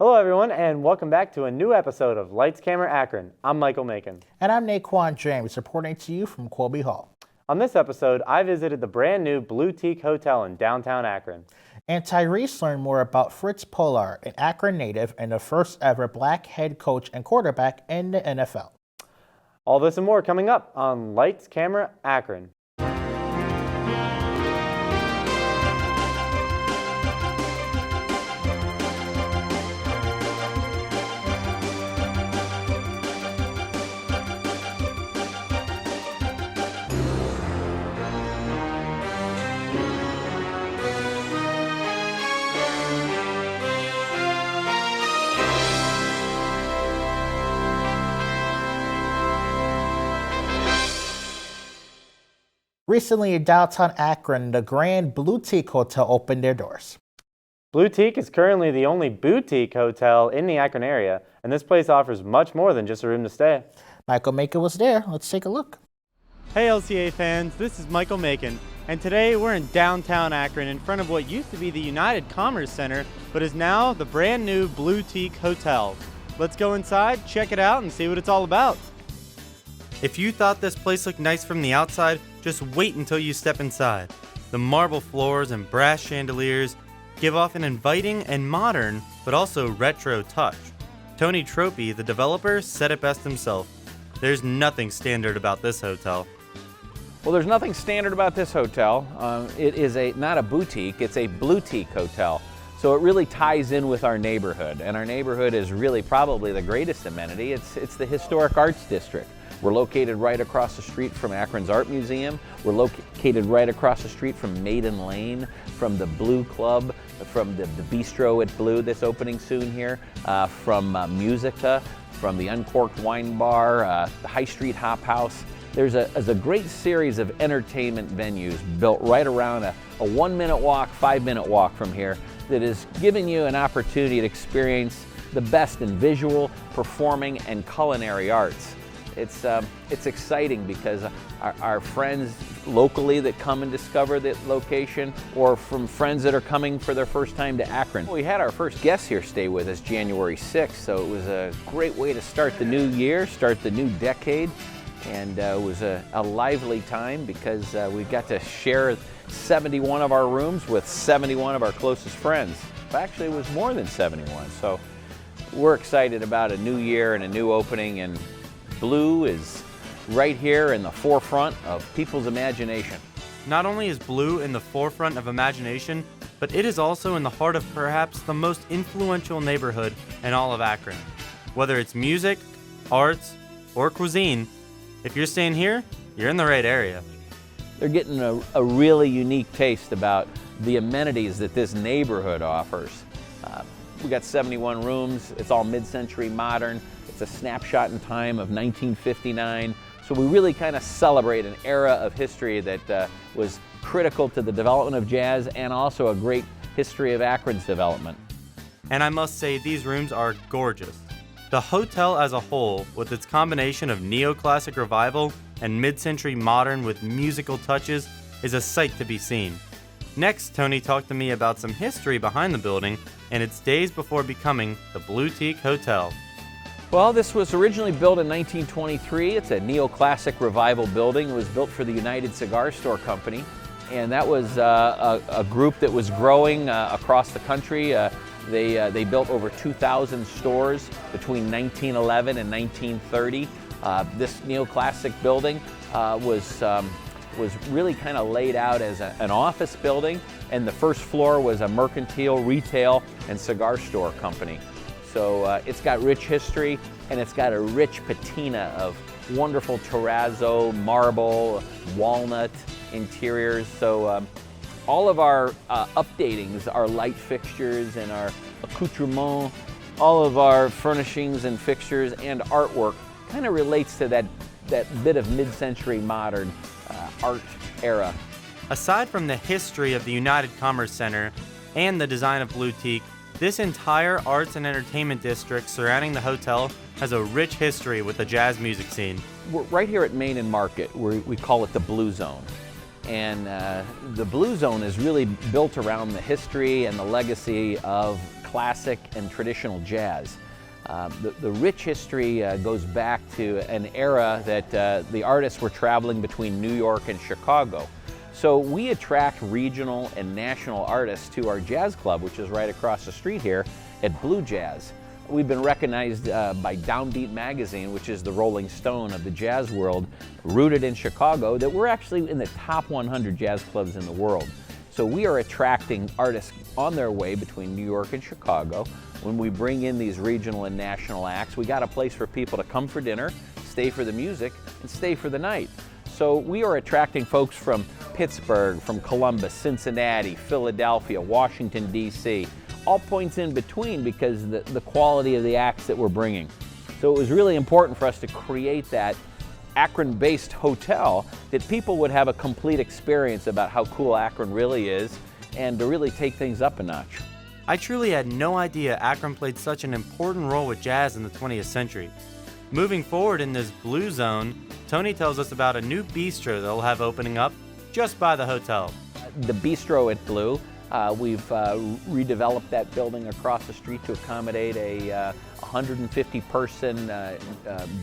Hello everyone and welcome back to a new episode of Lights Camera Akron. I'm Michael Macon. And I'm Naquan James, reporting to you from Colby Hall. On this episode, I visited the brand new Blue Teak Hotel in downtown Akron. And Tyrese learned more about Fritz Pollard, an Akron native and the first ever black head coach and quarterback in the NFL. All this and more coming up on Lights Camera Akron. Recently in downtown Akron, the Grand Blue Teak Hotel opened their doors. Blue Teak is currently the only boutique hotel in the Akron area, and this place offers much more than just a room to stay. Michael Macon was there. Let's take a look. Hey LCA fans, this is Michael Macon, and today we're in downtown Akron in front of what used to be the United Commerce Center, but is now the brand new Blue Teak Hotel. Let's go inside, check it out, and see what it's all about. If you thought this place looked nice from the outside, just wait until you step inside. The marble floors and brass chandeliers give off an inviting and modern, but also retro touch. Tony Tropy, the developer, said it best himself. There's nothing standard about this hotel. Well, there's nothing standard about this hotel. It is not a boutique, it's a Blue Teak hotel. So it really ties in with our neighborhood, and our neighborhood is really probably the greatest amenity. It's the Historic Arts District. We're located right across the street from Akron's Art Museum. We're located right across the street from Maiden Lane, from the Blue Club, from the Bistro at Blue that's opening soon here, from Musica, from the Uncorked Wine Bar, the High Street Hop House. There's a great series of entertainment venues built right around a 1-minute walk, 5-minute walk from here that is giving you an opportunity to experience the best in visual, performing, and culinary arts. It's exciting because our friends locally that come and discover that location, or from friends that are coming for their first time to Akron. We had our first guest here stay with us January 6th, so it was a great way to start the new year, start the new decade, and it was a lively time because we got to share 71 of our rooms with 71 of our closest friends. Actually, it was more than 71, so we're excited about a new year and a new opening, and Blue is right here in the forefront of people's imagination. Not only is Blue in the forefront of imagination, but it is also in the heart of perhaps the most influential neighborhood in all of Akron. Whether it's music, arts, or cuisine, if you're staying here, you're in the right area. They're getting a really unique taste about the amenities that this neighborhood offers. We got 71 rooms, it's all mid-century modern. It's a snapshot in time of 1959. So we really kind of celebrate an era of history that was critical to the development of jazz and also a great history of Akron's development. And I must say, these rooms are gorgeous. The hotel as a whole, with its combination of neoclassic revival and mid-century modern with musical touches, is a sight to be seen. Next, Tony talked to me about some history behind the building and its days before becoming the Blue Teak Hotel. Well, this was originally built in 1923. It's a neoclassic revival building. It was built for the United Cigar Store Company, and that was a group that was growing across the country. They built over 2,000 stores between 1911 and 1930. This neoclassic building was really kind of laid out as an office building, and the first floor was a mercantile, retail, and cigar store company. So it's got rich history, and it's got a rich patina of wonderful terrazzo, marble, walnut interiors. So all of our updatings, our light fixtures and our accoutrements, all of our furnishings and fixtures and artwork kind of relates to that bit of mid-century modern art era. Aside from the history of the United Commerce Center and the design of Blue Teak, this entire arts and entertainment district surrounding the hotel has a rich history with the jazz music scene. We're right here at Main and Market, where we call it the Blue Zone. And the Blue Zone is really built around the history and the legacy of classic and traditional jazz. The rich history goes back to an era that the artists were traveling between New York and Chicago. So we attract regional and national artists to our jazz club, which is right across the street here at Blue Jazz. We've been recognized by Downbeat magazine, which is the Rolling Stone of the jazz world, rooted in Chicago, that we're actually in the top 100 jazz clubs in the world. So we are attracting artists on their way between New York and Chicago. When we bring in these regional and national acts, we got a place for people to come for dinner, stay for the music, and stay for the night. So we are attracting folks from Pittsburgh, from Columbus, Cincinnati, Philadelphia, Washington, D.C., all points in between because of the quality of the acts that we're bringing. So it was really important for us to create that Akron-based hotel that people would have a complete experience about how cool Akron really is and to really take things up a notch. I truly had no idea Akron played such an important role with jazz in the 20th century. Moving forward in this blue zone, Tony tells us about a new bistro they'll have opening up just by the hotel. The bistro at Blue, we've redeveloped that building across the street to accommodate a 150-person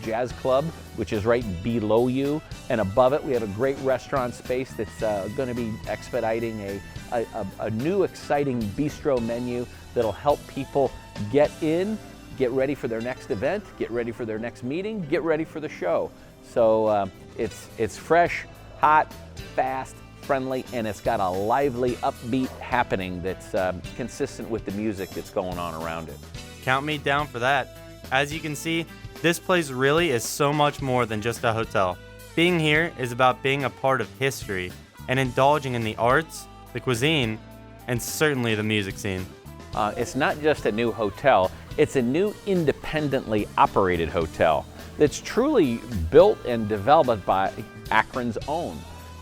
jazz club, which is right below you. And above it, we have a great restaurant space that's going to be expediting a new exciting bistro menu that'll help people get in, get ready for their next event, get ready for their next meeting, get ready for the show. So it's fresh, hot, fast, friendly, and it's got a lively, upbeat happening that's consistent with the music that's going on around it. Count me down for that. As you can see, this place really is so much more than just a hotel. Being here is about being a part of history and indulging in the arts, the cuisine, and certainly the music scene. It's not just a new hotel, it's a new independently operated hotel that's truly built and developed by Akron's own.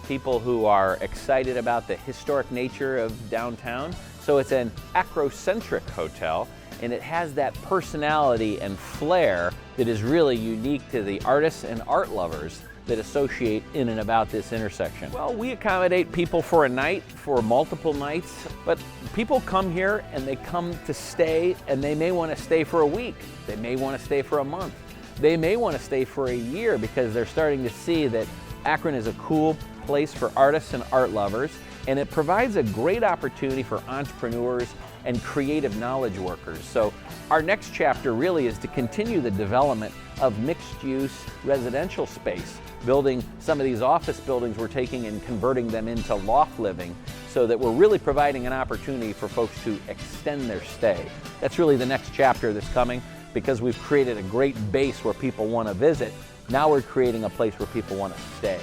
People who are excited about the historic nature of downtown. So it's an Acrocentric hotel, and it has that personality and flair that is really unique to the artists and art lovers that associate in and about this intersection. Well, we accommodate people for a night, for multiple nights, but people come here and they come to stay, and they may want to stay for a week. They may want to stay for a month. They may want to stay for a year because they're starting to see that Akron is a cool place for artists and art lovers, and it provides a great opportunity for entrepreneurs and creative knowledge workers. So our next chapter really is to continue the development of mixed-use residential space, building some of these office buildings we're taking and converting them into loft living, so that we're really providing an opportunity for folks to extend their stay. That's really the next chapter that's coming, because we've created a great base where people want to visit. Now we're creating a place where people want to stay.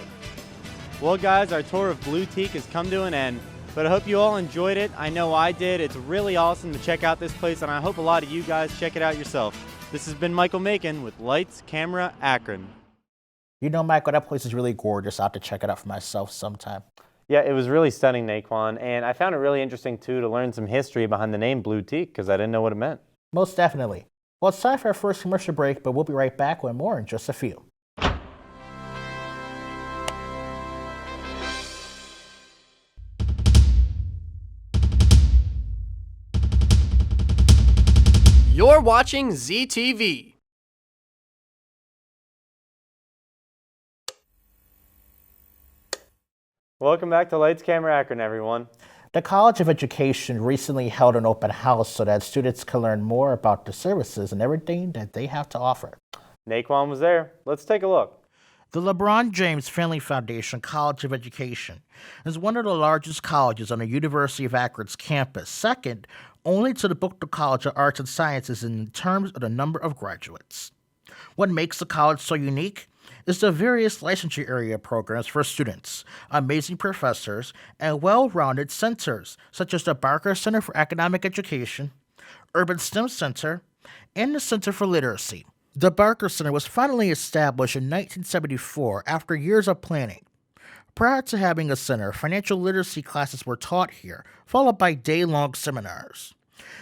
Well guys, our tour of Blue Teak has come to an end, but I hope you all enjoyed it. I know I did. It's really awesome to check out this place, and I hope a lot of you guys check it out yourself. This has been Michael Macon with Lights, Camera, Akron. You know, Michael, that place is really gorgeous. I'll have to check it out for myself sometime. Yeah, it was really stunning, Naquan, and I found it really interesting too to learn some history behind the name Blue Teak, because I didn't know what it meant. Most definitely. Well, it's time for our first commercial break, but we'll be right back with more in just a few. You're watching ZTV. Welcome back to Lights, Camera, Akron, everyone. The College of Education recently held an open house so that students can learn more about the services and everything that they have to offer. Naquan was there. Let's take a look. The LeBron James Family Foundation College of Education is one of the largest colleges on the University of Akron's campus, second only to the Booker College of Arts and Sciences in terms of the number of graduates. What makes the college so unique is the various licensure area programs for students, amazing professors, and well-rounded centers, such as the Barker Center for Economic Education, Urban STEM Center, and the Center for Literacy. The Barker Center was finally established in 1974 after years of planning. Prior to having a center, financial literacy classes were taught here, followed by day-long seminars.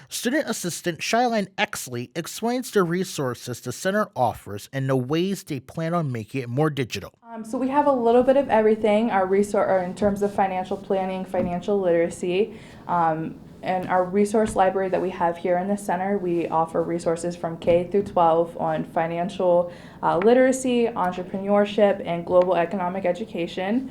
Student assistant Shyline Exley explains the resources the center offers and the ways they plan on making it more digital. So we have a little bit of everything. Our resource, in terms of financial planning, financial literacy. In our resource library that we have here in the center, we offer resources from K through 12 on financial literacy, entrepreneurship, and global economic education.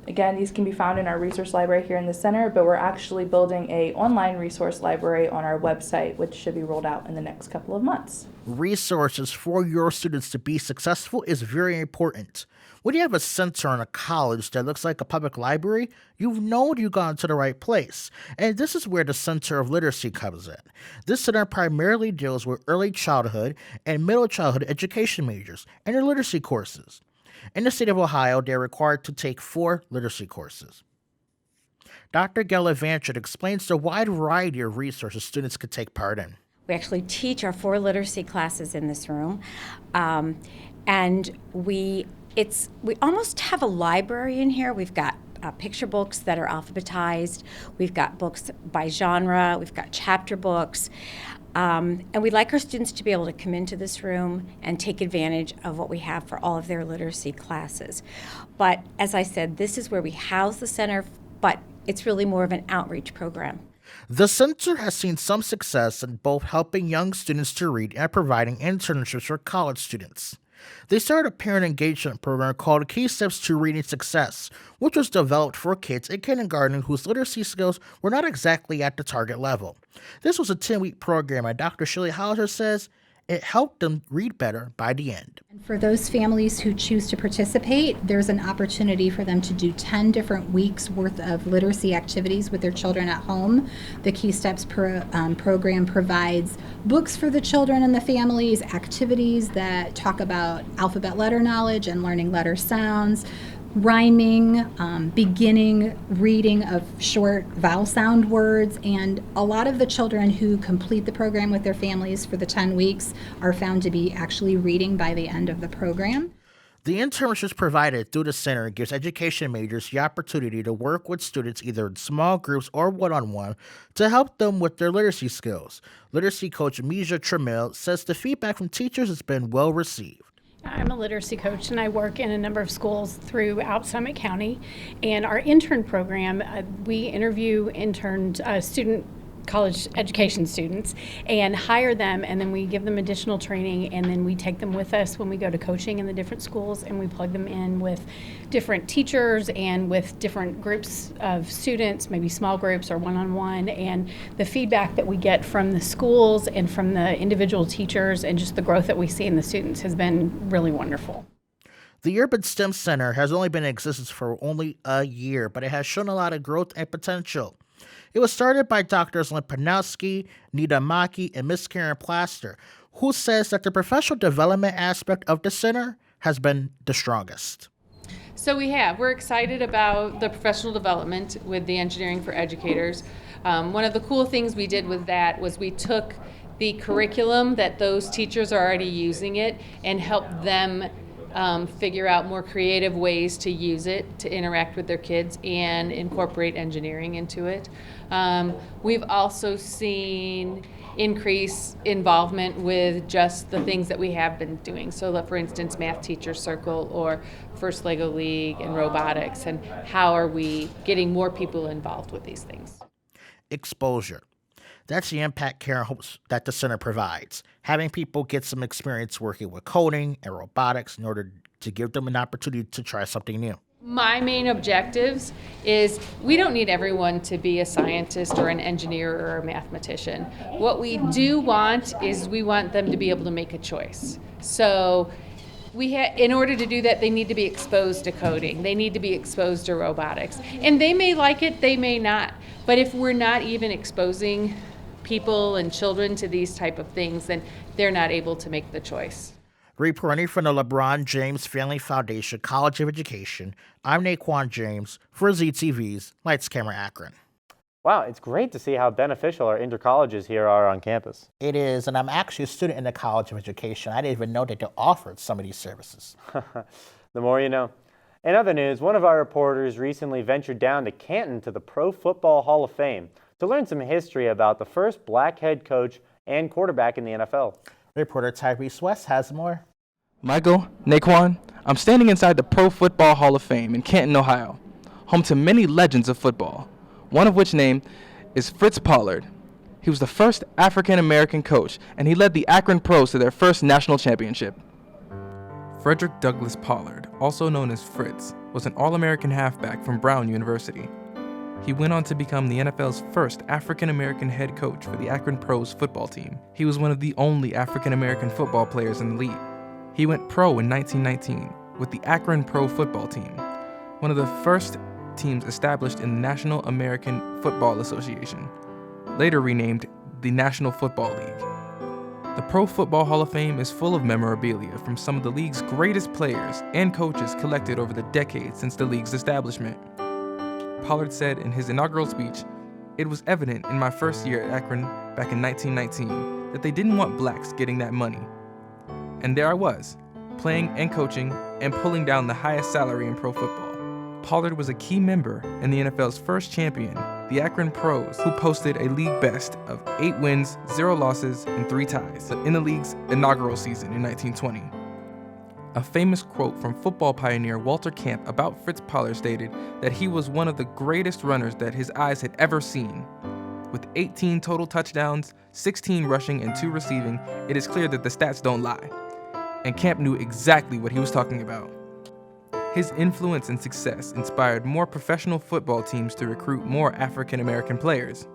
Again, these can be found in our resource library here in the center, but we're actually building an online resource library on our website, which should be rolled out in the next couple of months. Resources for your students to be successful is very important. When you have a center in a college that looks like a public library, you've known you've gone to the right place. And this is where the Center of Literacy comes in. This center primarily deals with early childhood and middle childhood education majors and their literacy courses. In the state of Ohio, they're required to take 4 literacy courses. Dr. Gallivanchuk explains the wide variety of resources students could take part in. We actually teach our 4 literacy classes in this room, and we almost have a library in here. We've got picture books that are alphabetized. We've got books by genre. We've got chapter books. And we'd like our students to be able to come into this room and take advantage of what we have for all of their literacy classes. But as I said, this is where we house the center, but it's really more of an outreach program. The center has seen some success in both helping young students to read and providing internships for college students. They started a parent engagement program called Key Steps to Reading Success, which was developed for kids in kindergarten whose literacy skills were not exactly at the target level. This was a 10-week program, and Dr. Shirley Hauser says it helped them read better by the end. And for those families who choose to participate, there's an opportunity for them to do 10 different weeks worth of literacy activities with their children at home. The Key Steps program provides books for the children and the families, activities that talk about alphabet letter knowledge and learning letter sounds, rhyming, beginning reading of short vowel sound words, and a lot of the children who complete the program with their families for the 10 weeks are found to be actually reading by the end of the program. The internships provided through the center gives education majors the opportunity to work with students either in small groups or one-on-one to help them with their literacy skills. Literacy coach Misha Tramiel says the feedback from teachers has been well received. I'm a literacy coach and I work in a number of schools throughout Summit County. And our intern program, we interview college education students and hire them, and then we give them additional training, and then we take them with us when we go to coaching in the different schools, and we plug them in with different teachers and with different groups of students, maybe small groups or one-on-one. And the feedback that we get from the schools and from the individual teachers and just the growth that we see in the students has been really wonderful. The Urban STEM Center has only been in existence for only a year, but it has shown a lot of growth and potential. It was started by Drs. Lynn Panowski, Nita Maki, and Miss Karen Plaster, who says that the professional development aspect of the center has been the strongest. So we're excited about the professional development with the Engineering for Educators. One of the cool things we did with that was we took the curriculum that those teachers are already using it and helped them figure out more creative ways to use it to interact with their kids and incorporate engineering into it. We've also seen increased involvement with just the things that we have been doing. So for instance, Math Teacher Circle or First Lego League and robotics, and how are we getting more people involved with these things? Exposure. That's the impact Karen hopes that the center provides, having people get some experience working with coding and robotics in order to give them an opportunity to try something new. My main objectives is we don't need everyone to be a scientist or an engineer or a mathematician. What we do want is we want them to be able to make a choice. So in order to do that, they need to be exposed to coding. They need to be exposed to robotics. And they may like it, they may not. But if we're not even exposing people and children to these type of things, then they're not able to make the choice. Reporting from the LeBron James Family Foundation College of Education, I'm Naquan James for ZTV's Lights Camera Akron. Wow, it's great to see how beneficial our intercolleges here are on campus. It is, and I'm actually a student in the College of Education. I didn't even know that they offered some of these services. The more you know. In other news, one of our reporters recently ventured down to Canton to the Pro Football Hall of Fame to learn some history about the first black head coach and quarterback in the NFL. Reporter Tyrese West has more. Michael, Naquan, I'm standing inside the Pro Football Hall of Fame in Canton, Ohio, home to many legends of football, one of which name is Fritz Pollard. He was the first African-American coach, and he led the Akron Pros to their first national championship. Frederick Douglass Pollard, also known as Fritz, was an All-American halfback from Brown University. He went on to become the NFL's first African-American head coach for the Akron Pros football team. He was one of the only African-American football players in the league. He went pro in 1919 with the Akron Pro football team, one of the first teams established in the National American Football Association, later renamed the National Football League. The Pro Football Hall of Fame is full of memorabilia from some of the league's greatest players and coaches collected over the decades since the league's establishment. Pollard said in his inaugural speech, "It was evident in my first year at Akron back in 1919 that they didn't want blacks getting that money. And there I was, playing and coaching and pulling down the highest salary in pro football." Pollard was a key member in the NFL's first champion, the Akron Pros, who posted a league best of 8 wins, 0 losses, and 3 ties in the league's inaugural season in 1920. A famous quote from football pioneer Walter Camp about Fritz Pollard stated that he was one of the greatest runners that his eyes had ever seen. With 18 total touchdowns, 16 rushing, and 2 receiving, it is clear that the stats don't lie. And Camp knew exactly what he was talking about. His influence and success inspired more professional football teams to recruit more African-American players.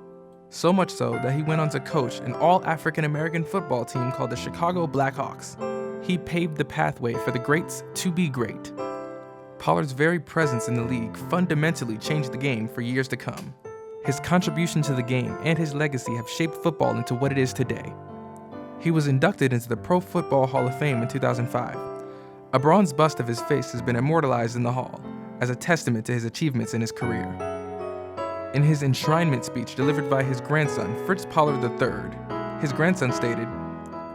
So much so that he went on to coach an all-African-American football team called the Chicago Blackhawks. He paved the pathway for the greats to be great. Pollard's very presence in the league fundamentally changed the game for years to come. His contribution to the game and his legacy have shaped football into what it is today. He was inducted into the Pro Football Hall of Fame in 2005. A bronze bust of his face has been immortalized in the hall as a testament to his achievements in his career. In his enshrinement speech delivered by his grandson, Fritz Pollard III, his grandson stated,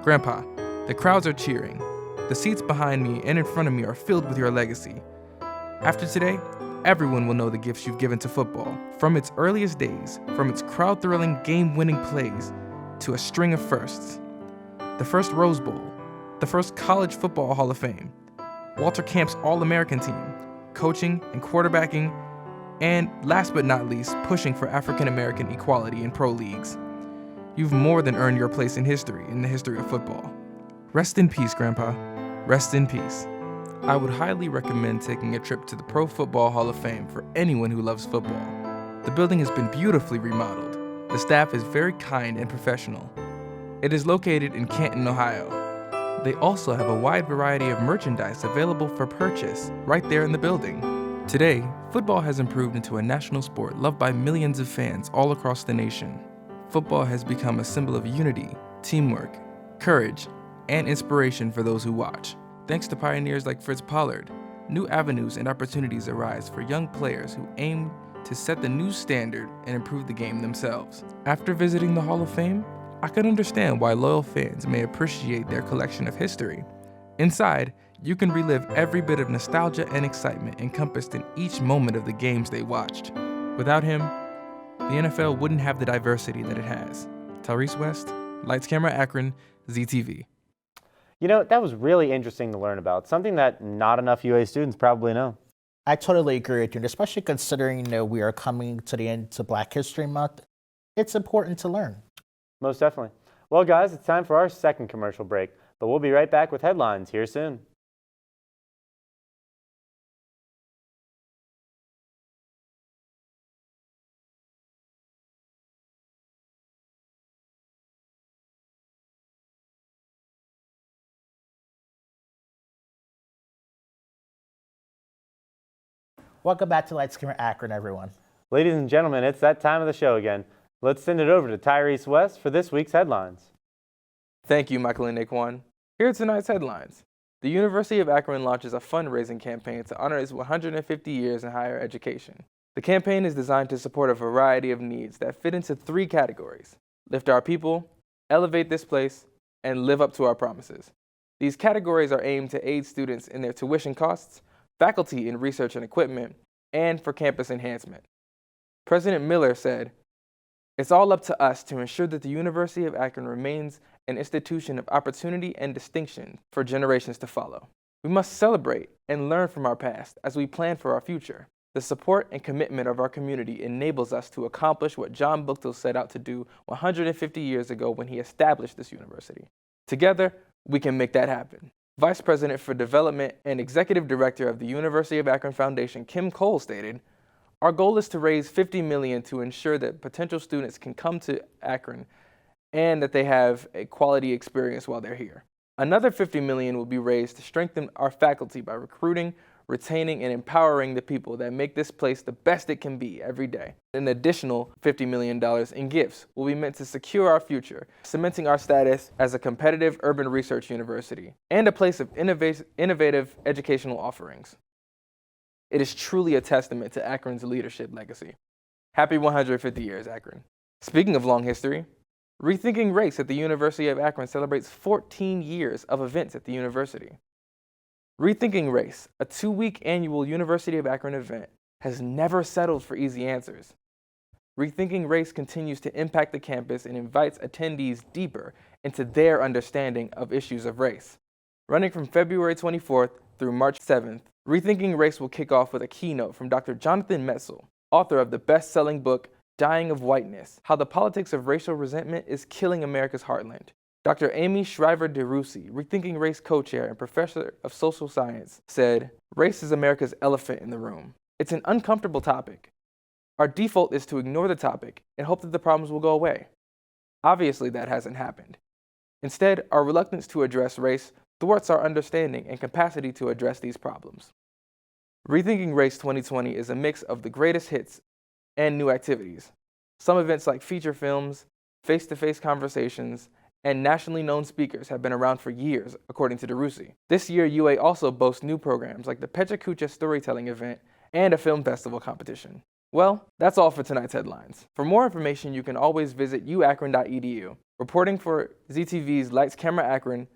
"Grandpa, the crowds are cheering. The seats behind me and in front of me are filled with your legacy. After today, everyone will know the gifts you've given to football, from its earliest days, from its crowd-thrilling, game-winning plays, to a string of firsts. The first Rose Bowl, the first College Football Hall of Fame, Walter Camp's All-American team, coaching and quarterbacking, and last but not least, pushing for African-American equality in pro leagues. You've more than earned your place in the history of football. Rest in peace, Grandpa. Rest in peace." I would highly recommend taking a trip to the Pro Football Hall of Fame for anyone who loves football. The building has been beautifully remodeled. The staff is very kind and professional. It is located in Canton, Ohio. They also have a wide variety of merchandise available for purchase right there in the building. Today, football has improved into a national sport loved by millions of fans all across the nation. Football has become a symbol of unity, teamwork, courage, and inspiration for those who watch. Thanks to pioneers like Fritz Pollard, new avenues and opportunities arise for young players who aim to set the new standard and improve the game themselves. After visiting the Hall of Fame, I can understand why loyal fans may appreciate their collection of history. Inside, you can relive every bit of nostalgia and excitement encompassed in each moment of the games they watched. Without him, the NFL wouldn't have the diversity that it has. Tyrese West, Lights Camera Akron, ZTV. You know, that was really interesting to learn about, something that not enough UA students probably know. I totally agree with you, and especially considering we are coming to the end of Black History Month. It's important to learn. Most definitely. Well, guys, it's time for our second commercial break, but we'll be right back with headlines here soon. Welcome back to Lights Camera Akron, everyone. Ladies and gentlemen, it's that time of the show again. Let's send it over to Tyrese West for this week's headlines. Thank you, Michael and Naquan. Here are tonight's headlines. The University of Akron launches a fundraising campaign to honor its 150 years in higher education. The campaign is designed to support a variety of needs that fit into 3 categories: lift our people, elevate this place, and live up to our promises. These categories are aimed to aid students in their tuition costs, faculty in research and equipment, and for campus enhancement. President Miller said, "It's all up to us to ensure that the University of Akron remains an institution of opportunity and distinction for generations to follow. We must celebrate and learn from our past as we plan for our future. The support and commitment of our community enables us to accomplish what John Bookbill set out to do 150 years ago when he established this university. Together, we can make that happen. Vice President for Development and Executive Director of the University of Akron Foundation, Kim Cole, stated, "Our goal is to raise $50 million to ensure that potential students can come to Akron and that they have a quality experience while they're here. Another $50 million will be raised to strengthen our faculty by recruiting, retaining, and empowering the people that make this place the best it can be every day. An additional $50 million in gifts will be meant to secure our future, cementing our status as a competitive urban research university and a place of innovative educational offerings. It is truly a testament to Akron's leadership legacy. Happy 150 years, Akron." Speaking of long history, Rethinking Race at the University of Akron celebrates 14 years of events at the university. Rethinking Race, a 2-week annual University of Akron event, has never settled for easy answers. Rethinking Race continues to impact the campus and invites attendees deeper into their understanding of issues of race. Running from February 24th through March 7th, Rethinking Race will kick off with a keynote from Dr. Jonathan Metzl, author of the best-selling book, Dying of Whiteness, How the Politics of Racial Resentment is Killing America's Heartland. Dr. Amy Shriver-DeRussy, Rethinking Race co-chair and professor of social science, said, "Race is America's elephant in the room. It's an uncomfortable topic. Our default is to ignore the topic and hope that the problems will go away. Obviously, that hasn't happened. Instead, our reluctance to address race thwarts our understanding and capacity to address these problems." Rethinking Race 2020 is a mix of the greatest hits and new activities. Some events like feature films, face-to-face conversations, and nationally known speakers have been around for years, according to DeRussy. This year, UA also boasts new programs like the Pecha Kucha storytelling event and a film festival competition. Well, that's all for tonight's headlines. For more information, you can always visit uakron.edu. Reporting for ZTV's Lights Camera Akron,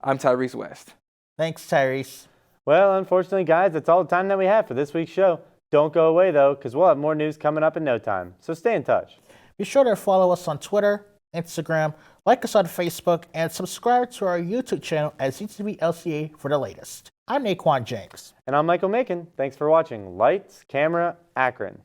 I'm Tyrese West. Thanks, Tyrese. Well, unfortunately, guys, that's all the time that we have for this week's show. Don't go away, though, because we'll have more news coming up in no time. So stay in touch. Be sure to follow us on Twitter, Instagram, like us on Facebook, and subscribe to our YouTube channel at ZTV LCA for the latest. I'm Naquan James. And I'm Michael Macon. Thanks for watching Lights, Camera, Akron.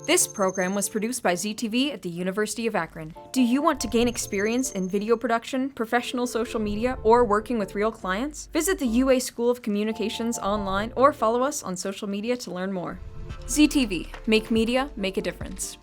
This program was produced by ZTV at the University of Akron. Do you want to gain experience in video production, professional social media, or working with real clients? Visit the UA School of Communications online or follow us on social media to learn more. ZTV, make media, make a difference.